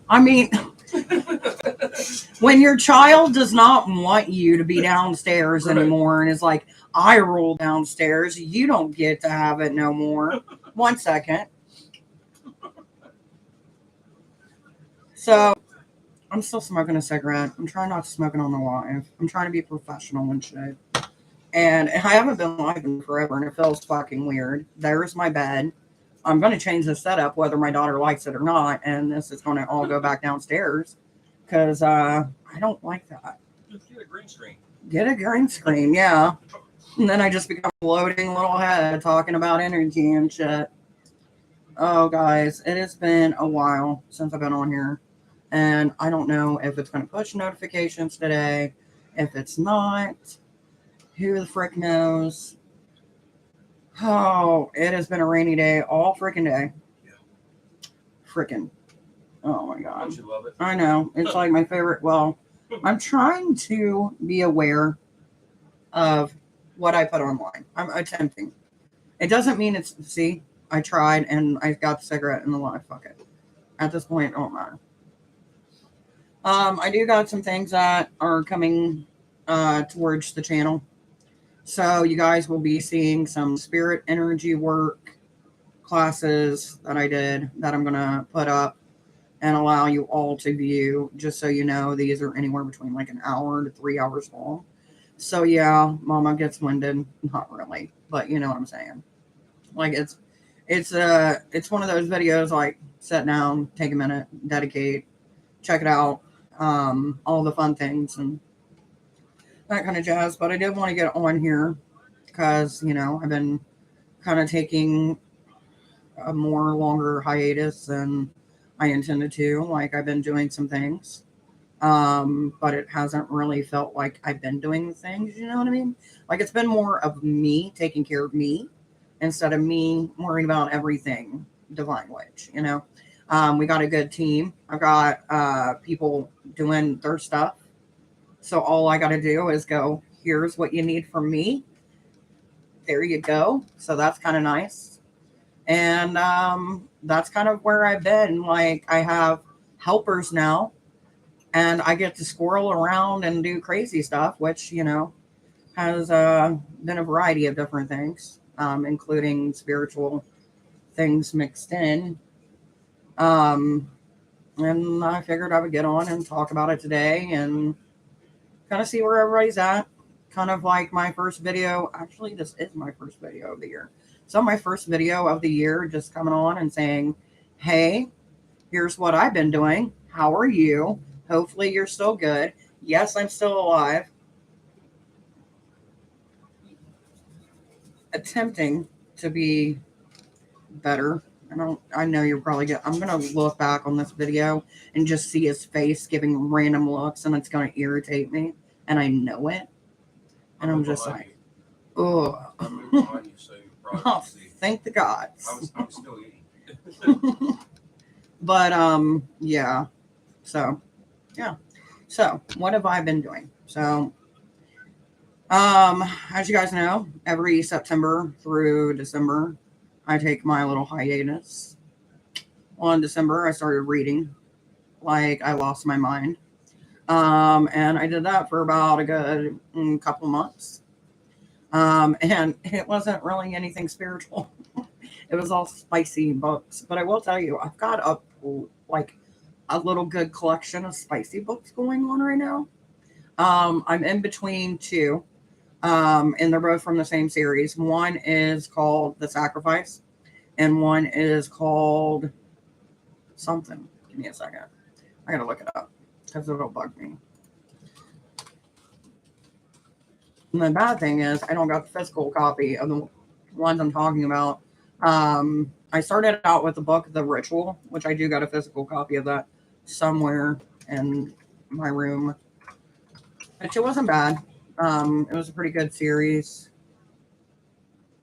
I mean, when your child does not want you to be downstairs anymore and is like, I roll downstairs, you don't get to have it no more. 1 second. So, I'm still smoking a cigarette. I'm trying not to smoke it on the live. I'm trying to be professional and shit. And I haven't been live in forever, and it feels fucking weird. There's my bed. I'm going to change the setup whether my daughter likes it or not, and this is going to all go back downstairs because I don't like that. Just get a green screen. Get a green screen, yeah. And then I just become a floating little head talking about energy and shit. Oh, guys, it has been a while since I've been on here, and I don't know if it's going to push notifications today, if it's not. Who the frick knows? Oh, it has been a rainy day all freaking day. Yeah. Frickin'. Oh my god. Don't you love it? I know. It's like my favorite. Well, I'm trying to be aware of what I put online. I'm attempting. It doesn't mean it's, see, I tried and I got the cigarette in the live. Fuck it. At this point, it don't matter. I do got some things that are coming towards the channel. So you guys will be seeing some spirit energy work classes that I did that I'm going to put up and allow you all to view. Just so you know, these are anywhere between like an hour to 3 hours long. So yeah, mama gets winded. Not really, but you know what I'm saying. Like it's one of those videos like sit down, take a minute, dedicate, check it out, all the fun things and that kind of jazz. But I did want to get on here because, you know, I've been kind of taking a more longer hiatus than I intended to. Like I've been doing some things, but it hasn't really felt like I've been doing the things, you know what I mean? Like it's been more of me taking care of me instead of me worrying about everything Divine Witch, you know? We got a good team. I've got people doing their stuff. So all I got to do is go, here's what you need from me. There you go. So that's kind of nice. And that's kind of where I've been. Like I have helpers now and I get to squirrel around and do crazy stuff, which, you know, has been a variety of different things, including spiritual things mixed in. And I figured I would get on and talk about it today and kind of see where everybody's at. Kind of like my first video. Actually, this is my first video of the year. So my first video of the year, just coming on and saying, hey, here's what I've been doing. How are you? Hopefully you're still good. Yes, I'm still alive. Attempting to be better. I know you're probably I'm going to look back on this video and just see his face giving random looks and it's going to irritate me. And I know it. And I'm just like, oh. Oh, thank the gods. I'm still eating. But, yeah. So, yeah. So, what have I been doing? So, as you guys know, every September through December, I take my little hiatus. Well, in December, I started reading like I lost my mind. And I did that for about a good couple months. And it wasn't really anything spiritual. It was all spicy books. But I will tell you, I've got a little good collection of spicy books going on right now. I'm in between two. And they're both from the same series. One is called The Sacrifice, and one is called something. Give me a second. I gotta look it up because it'll bug me. And the bad thing is I don't got the physical copy of the ones I'm talking about. I started out with the book The Ritual, which I do got a physical copy of that somewhere in my room. Which it wasn't bad. It was a pretty good series.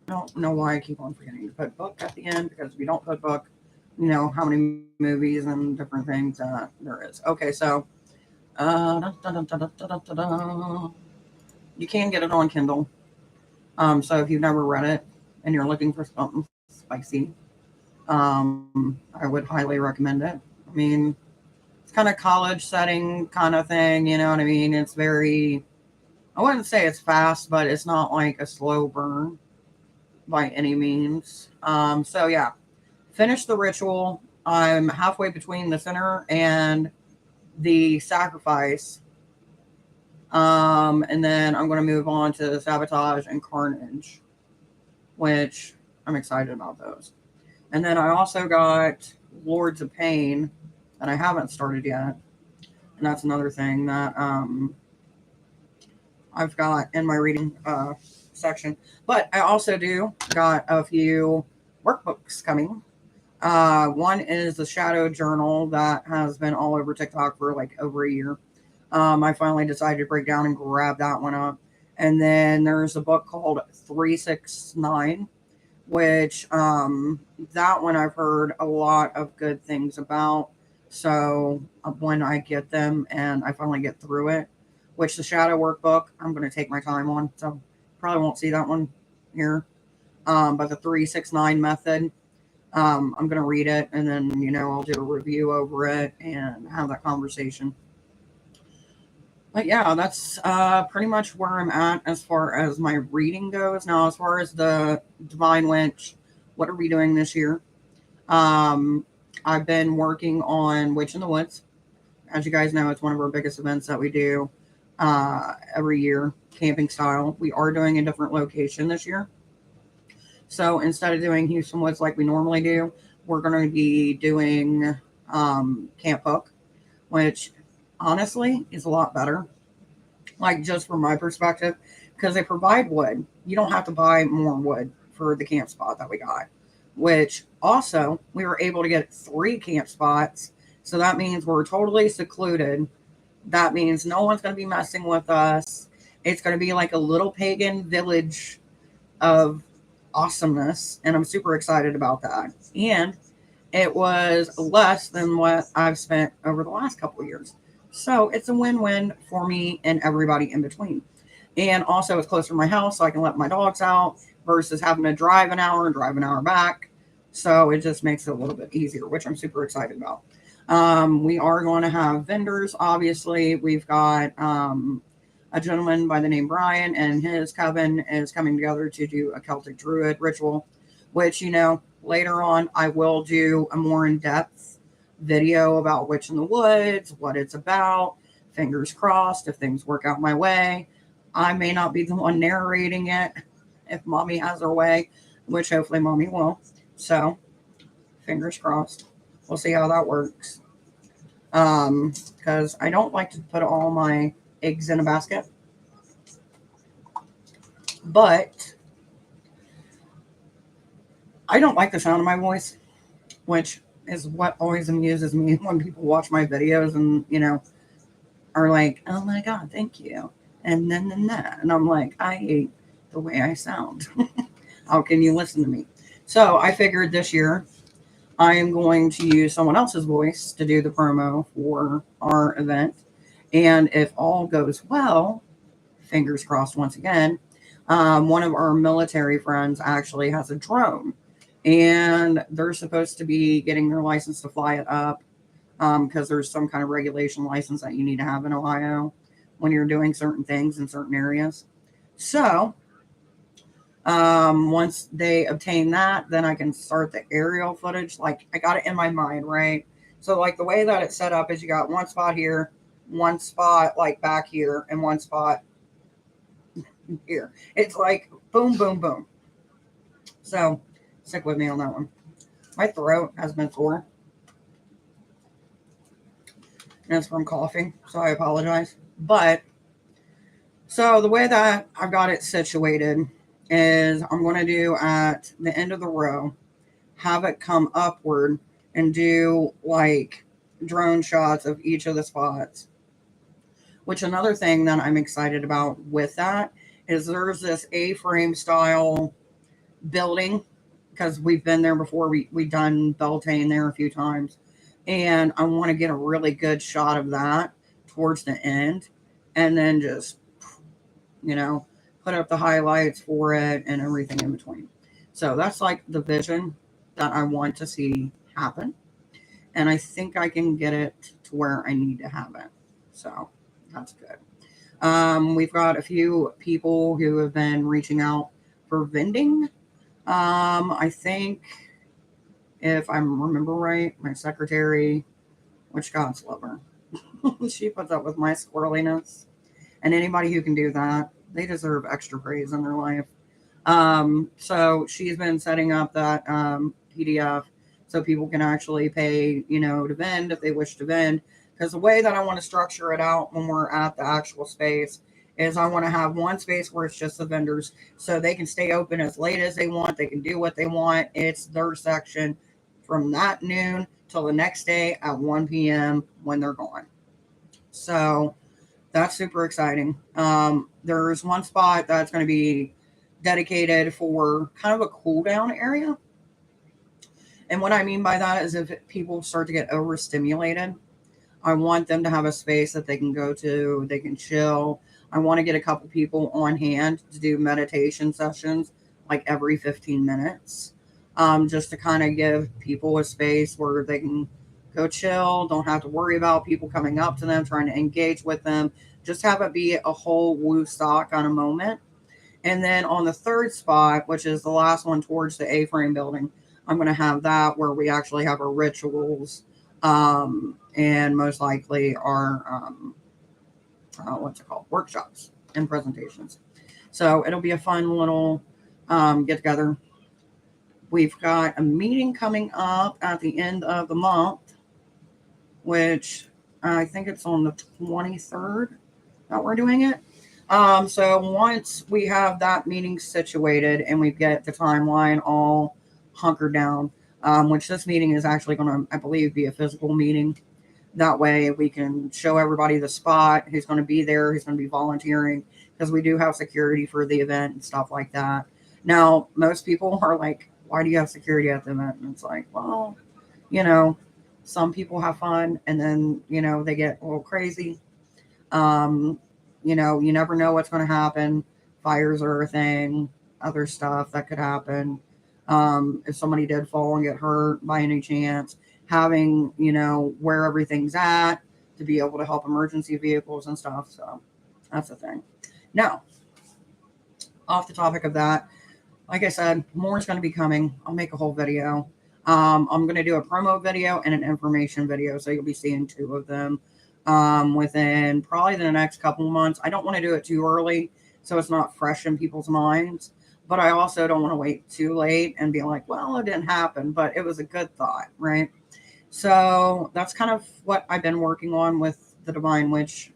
I don't know why I keep on forgetting to put book at the end, because if you don't put book, you know how many movies and different things there is. Okay, so you can get it on Kindle. So if you've never read it and you're looking for something spicy, I would highly recommend it. I mean, it's kind of college setting kind of thing, you know what I mean? It's very, I wouldn't say it's fast, but it's not like a slow burn by any means. So yeah, finish the ritual. I'm halfway between the center and the sacrifice. And then I'm going to move on to sabotage and carnage, which I'm excited about those. And then I also got Lords of Pain that I haven't started yet. And that's another thing that I've got in my reading section. But I also do got a few workbooks coming. One is the Shadow Journal that has been all over TikTok for like over a year. I finally decided to break down and grab that one up. And then there's a book called 369, which that one I've heard a lot of good things about. So when I get them and I finally get through it, which the Shadow Workbook, I'm going to take my time on. So probably won't see that one here. But the 369 method, I'm going to read it and then, I'll do a review over it and have that conversation. But yeah, that's pretty much where I'm at as far as my reading goes. Now, as far as the Divine Witch, what are we doing this year? I've been working on Witch in the Woods. As you guys know, it's one of our biggest events that we do every year, camping style. We are doing a different location this year. So instead of doing Houston Woods like we normally do, we're going to be doing Camp Hook, which honestly is a lot better. Like just from my perspective, because they provide wood. You don't have to buy more wood for the camp spot that we got, which also we were able to get 3 camp spots. So that means we're totally secluded. That means no one's going to be messing with us. It's going to be like a little pagan village of awesomeness. And I'm super excited about that. And it was less than what I've spent over the last couple of years. So it's a win-win for me and everybody in between. And also it's closer to my house, so I can let my dogs out versus having to drive an hour and drive an hour back. So it just makes it a little bit easier, which I'm super excited about. We are going to have vendors. Obviously, we've got a gentleman by the name Brian, and his coven is coming together to do a Celtic Druid ritual, which, later on I will do a more in-depth video about Witch in the Woods, what it's about. Fingers crossed, if things work out my way. I may not be the one narrating it if mommy has her way, which hopefully mommy will. So, fingers crossed. We'll see how that works. Because I don't like to put all my eggs in a basket. But I don't like the sound of my voice, which is what always amuses me when people watch my videos and, are like, oh my God, thank you. And then that. And I'm like, I hate the way I sound. How can you listen to me? So I figured this year I am going to use someone else's voice to do the promo for our event. And if all goes well, fingers crossed once again, one of our military friends actually has a drone. And they're supposed to be getting their license to fly it up because there's some kind of regulation license that you need to have in Ohio when you're doing certain things in certain areas. So once they obtain that, then I can start the aerial footage. Like I got it in my mind, right? So like the way that it's set up is you got one spot here, one spot like back here, and one spot here. It's like boom, boom, boom. So stick with me on that one. My throat has been sore. And it's from coughing, so I apologize. But so the way that I've got it situated is I'm going to do at the end of the row, have it come upward and do like drone shots of each of the spots. Which another thing that I'm excited about with that is there's this A-frame style building because we've been there before. We done Beltane there a few times. And I want to get a really good shot of that towards the end and then just, put up the highlights for it and everything in between. So that's like the vision that I want to see happen. and I think I can get it to where I need to have it. So that's good. We've got a few people who have been reaching out for vending. I think if I remember right, my secretary, which God's love her, she puts up with my squirreliness. And anybody who can do that, they deserve extra praise in their life. So she's been setting up that PDF so people can actually pay, to vend if they wish to vend. Because the way that I want to structure it out when we're at the actual space is I want to have one space where it's just the vendors so they can stay open as late as they want. They can do what they want. It's their section from that noon till the next day at 1 p.m. when they're gone. So that's super exciting. There's one spot that's going to be dedicated for kind of a cool down area. And what I mean by that is if people start to get overstimulated, I want them to have a space that they can go to, they can chill. I want to get a couple people on hand to do meditation sessions like every 15 minutes, just to kind of give people a space where they can go chill, don't have to worry about people coming up to them, trying to engage with them. Just have it be a whole woo stock on a moment. And then on the third spot, which is the last one towards the A-frame building, I'm going to have that where we actually have our rituals, and most likely our, workshops and presentations. So it'll be a fun little get together. We've got a meeting coming up at the end of the month, which I think it's on the 23rd that we're doing it. So once we have that meeting situated and we get the timeline all hunkered down, which this meeting is actually going to, I believe, be a physical meeting. That way we can show everybody the spot, who's going to be there, who's going to be volunteering, because we do have security for the event and stuff like that. Now, most people are like, why do you have security at the event? And it's like, well, some people have fun and then, they get a little crazy. You never know what's going to happen. Fires are a thing, other stuff that could happen. If somebody did fall and get hurt by any chance, having, where everything's at to be able to help emergency vehicles and stuff. So that's the thing. Now, off the topic of that, like I said, more is going to be coming. I'll make a whole video. I'm going to do a promo video and an information video. So you'll be seeing two of them within probably the next couple of months. I don't want to do it too early so it's not fresh in people's minds. But I also don't want to wait too late and be like, well, it didn't happen, but it was a good thought, right? So that's kind of what I've been working on with the Devine Witch.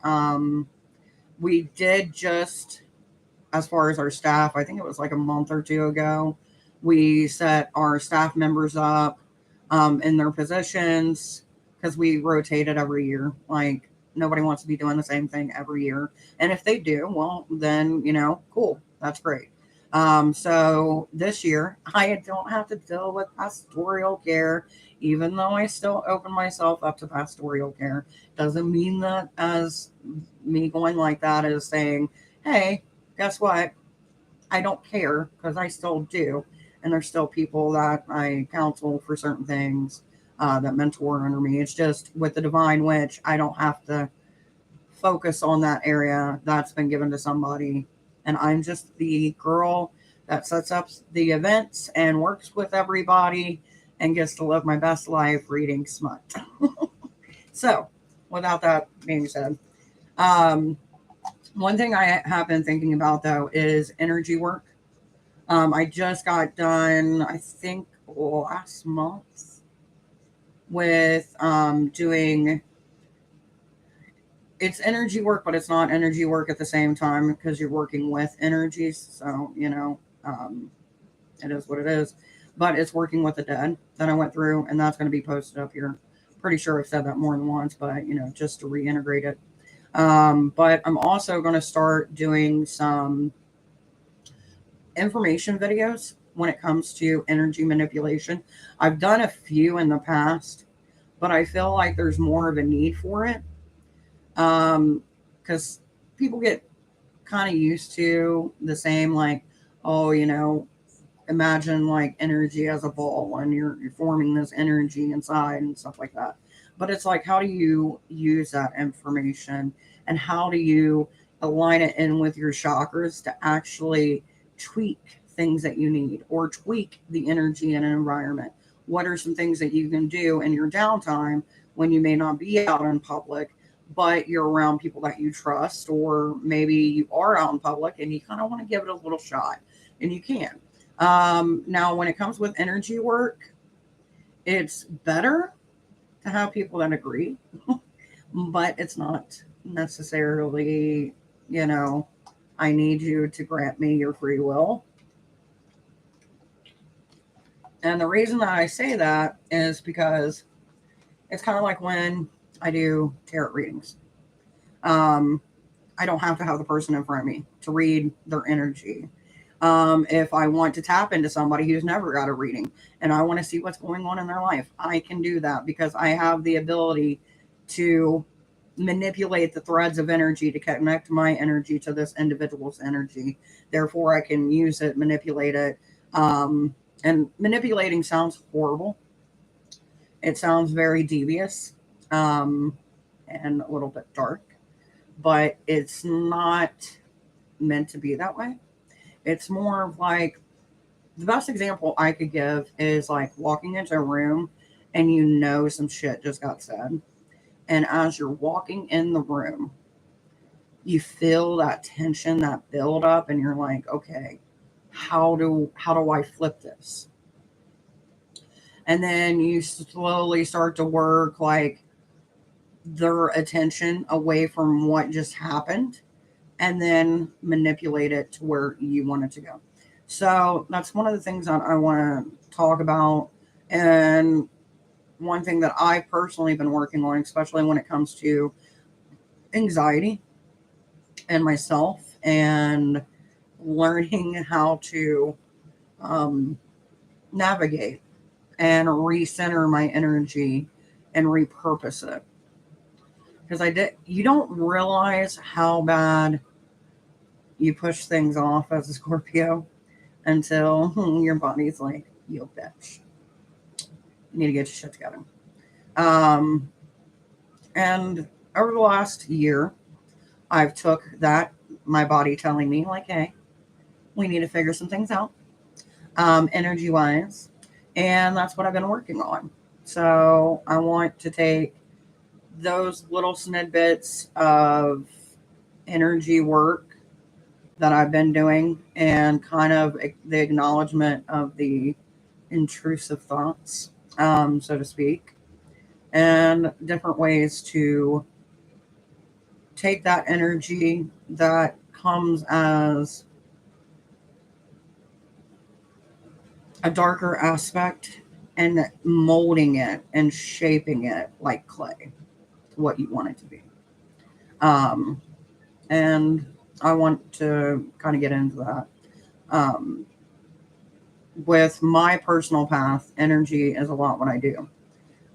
We did just, as far as our staff, I think it was like a month or two ago, we set our staff members up in their positions because we rotate it every year. Like, nobody wants to be doing the same thing every year. And if they do, well, then, cool. That's great. So this year, I don't have to deal with pastoral care, even though I still open myself up to pastoral care. Doesn't mean that as me going like that is saying, hey, guess what? I don't care, because I still do. And there's still people that I counsel for certain things, that mentor under me. It's just with the Devine Witch, I don't have to focus on that area that's been given to somebody. And I'm just the girl that sets up the events and works with everybody and gets to live my best life reading smut. So, without that being said, one thing I have been thinking about, though, is energy work. I just got done, I think, last month with doing... It's energy work, but it's not energy work at the same time because you're working with energies. So, it is what it is. But it's working with the dead that I went through, and that's going to be posted up here. Pretty sure I've said that more than once, but, just to reintegrate it. But I'm also going to start doing some information videos when it comes to energy manipulation. I've done a few in the past, but I feel like there's more of a need for it. Because people get kind of used to the same, like, oh, imagine like energy as a ball, and you're forming this energy inside and stuff like that. But it's like, how do you use that information, and how do you align it in with your chakras to actually tweak things that you need, or tweak the energy in an environment? What are some things that you can do in your downtime when you may not be out in public, but you're around people that you trust, or maybe you are out in public and you kind of want to give it a little shot, and you can. Now, when it comes with energy work, it's better to have people that agree, but it's not necessarily, you know, I need you to grant me your free will. And the reason that I say that is because it's kind of like when I do tarot readings. Um, I don't have to have the person in front of me to read their energy. If I want to tap into somebody who's never got a reading and I want to see what's going on in their life, I can do that because I have the ability to manipulate the threads of energy to connect my energy to this individual's energy. Therefore, I can use it, manipulate it. And manipulating sounds horrible. It sounds very devious, and a little bit dark, but it's not meant to be that way. It's more of like, the best example I could give is like walking into a room and you know some shit just got said. And as you're walking in the room, you feel that tension, that build up, and you're like, okay, how do I flip this? And then you slowly start to work like their attention away from what just happened, and then manipulate it to where you want it to go. So that's one of the things that I want to talk about. And one thing that I've personally been working on, especially when it comes to anxiety and myself, and learning how to navigate and recenter my energy and repurpose it. Because you don't realize how bad you push things off as a Scorpio until your body's like, you bitch, you need to get your shit together. Um, and over the last year, I've took that, my body telling me like, hey, we need to figure some things out, energy wise. And that's what I've been working on. So I want to take those little snippets of energy work that I've been doing, and kind of the acknowledgement of the intrusive thoughts, so to speak, and different ways to take that energy that comes as a darker aspect and molding it and shaping it like clay to what you want it to be. Um, and I want to kind of get into that. Um, with my personal path, energy is a lot what I do.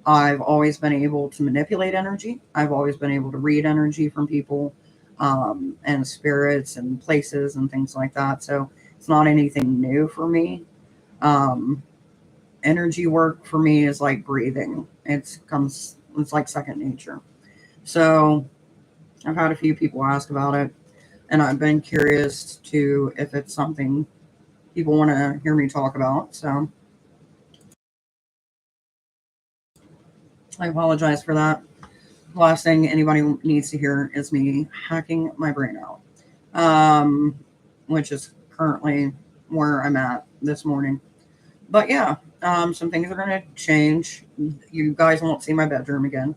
I've always been able to manipulate energy. I've always been able to read energy from people, and spirits and places and things like that. So it's not anything new for me. Um, Energy work for me is like breathing. It's like second nature. So I've had a few people ask about it, and I've been curious to if it's something people want to hear me talk about. So I apologize for that. The last thing anybody needs to hear is me hacking my brain out, um, which is currently where I'm at this morning. But yeah, some things are going to change. You guys won't see my bedroom again.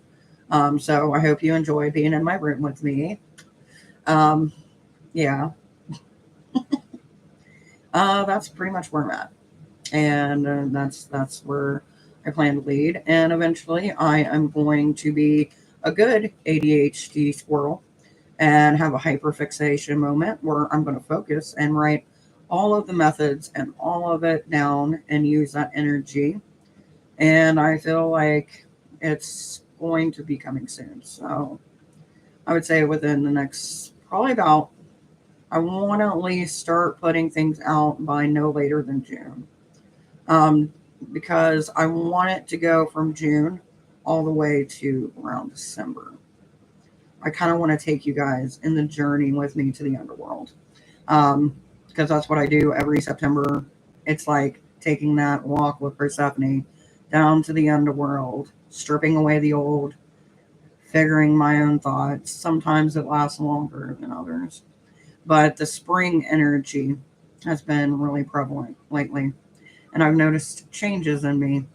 So I hope you enjoy being in my room with me. Um, yeah, that's pretty much where I'm at. And that's where I plan to lead. And eventually I am going to be a good ADHD squirrel and have a hyperfixation moment where I'm going to focus and write all of the methods and all of it down and use that energy. And I feel like it's going to be coming soon. So I would say within the next probably about I want to at least start putting things out by no later than June. Um, because I want it to go from June all the way to around December. I kind of want to take you guys in the journey with me to the underworld. Because that's what I do every September. It's like taking that walk with Persephone down to the underworld, stripping away the old, figuring my own thoughts. Sometimes it lasts longer than others. But the spring energy has been really prevalent lately. And I've noticed changes in me,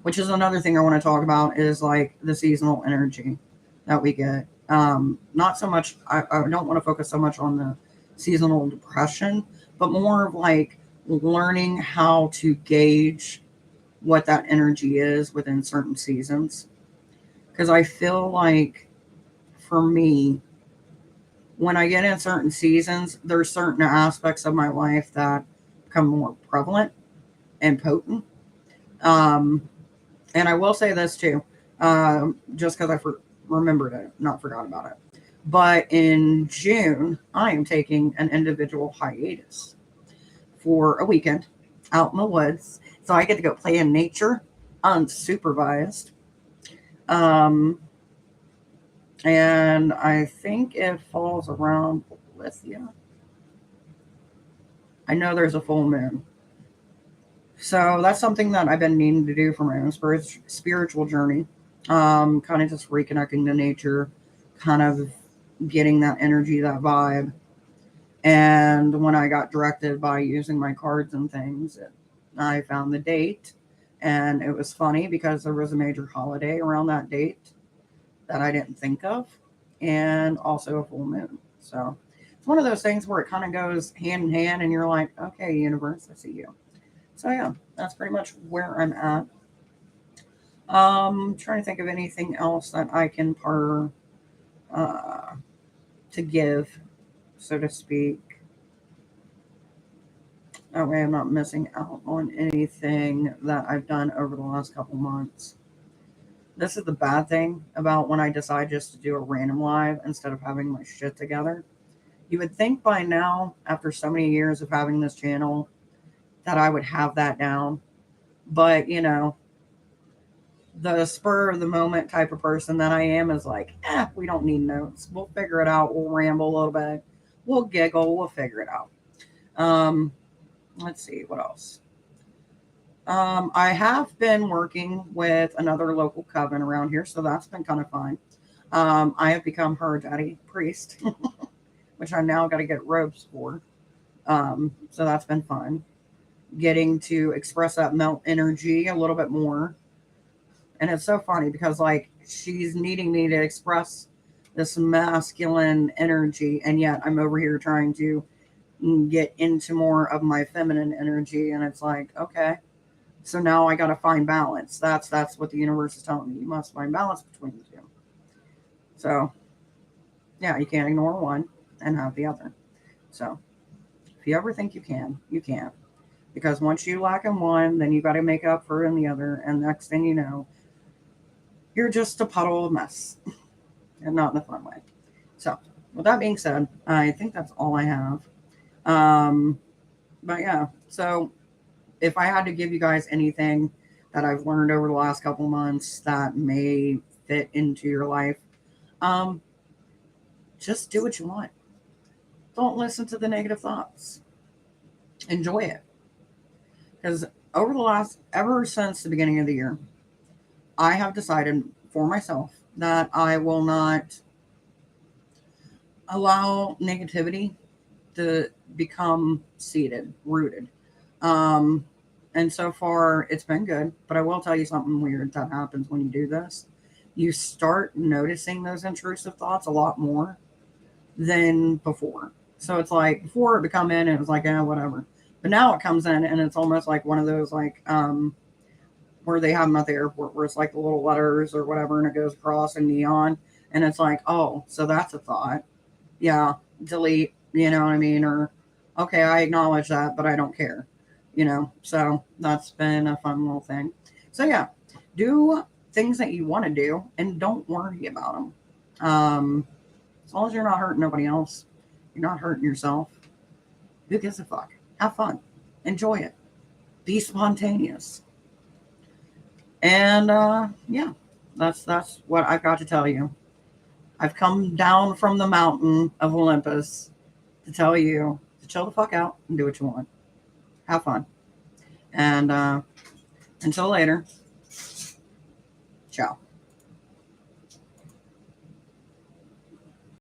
which is another thing I want to talk about is like the seasonal energy that we get. Not so much, I don't want to focus so much on the seasonal depression, but more of like learning how to gauge what that energy is within certain seasons. Because I feel like for me, when I get in certain seasons, there's certain aspects of my life that become more prevalent and potent. Um, and I will say this too, just because remembered it, not forgot about it. But in June, I am taking an individual hiatus for a weekend out in the woods. So I get to go play in nature unsupervised. Um, and I think it falls around Lithia. I know there's a full moon. So that's something that I've been needing to do for my own spiritual journey. Kind of just reconnecting to nature, kind of getting that energy, that vibe. And when I got directed by using my cards and things, I found the date. And it was funny because there was a major holiday around that date that I didn't think of, and also a full moon. So it's one of those things where it kind of goes hand in hand, and you're like, okay, universe, I see you. So yeah, that's pretty much where I'm at. Trying to think of anything else that I can uh, to give, so to speak. That way I'm not missing out on anything that I've done over the last couple months. This is the bad thing about when I decide just to do a random live instead of having my shit together. You would think by now, after so many years of having this channel, that I would have that down. But, the spur of the moment type of person that I am is like, we don't need notes. We'll figure it out. We'll ramble a little bit. We'll giggle. We'll figure it out. Um, let's see, what else? I have been working with another local coven around here, so that's been kind of fun. I have become her daddy priest, which I now got to get robes for. So that's been fun. Getting to express that melt energy a little bit more. And it's so funny because, like, she's needing me to express this masculine energy, and yet I'm over here trying to get into more of my feminine energy. And it's like, okay, so now I got to find balance. That's what the universe is telling me. You must find balance between the two. So, yeah, you can't ignore one and have the other. So, if you ever think you can, you can't. Because once you lack in one, then you got to make up for it in the other. And next thing you know, you're just a puddle of mess. And not in a fun way. So, with that being said, I think that's all I have. But yeah, so if I had to give you guys anything that I've learned over the last couple months that may fit into your life, um, just do what you want. Don't listen to the negative thoughts. Enjoy it. Because ever since the beginning of the year, I have decided for myself that I will not allow negativity to become seated, rooted. Um, and so far, it's been good. But I will tell you something weird that happens when you do this. You start noticing those intrusive thoughts a lot more than before. So it's like before it would come in and it was like, whatever. But now it comes in and it's almost like one of those like where they have them at the airport where it's like the little letters or whatever and it goes across in neon. And it's like, oh, so that's a thought. Yeah, delete, you know what I mean? Or, okay, I acknowledge that, but I don't care, So that's been a fun little thing. So yeah, do things that you want to do and don't worry about them. As long as you're not hurting nobody else, You're not hurting yourself. Who gives a fuck? Have fun. Enjoy it. Be spontaneous. And yeah, that's what I've got to tell you. I've come down from the mountain of Olympus to tell you to chill the fuck out and do what you want. Have fun. And until later, ciao.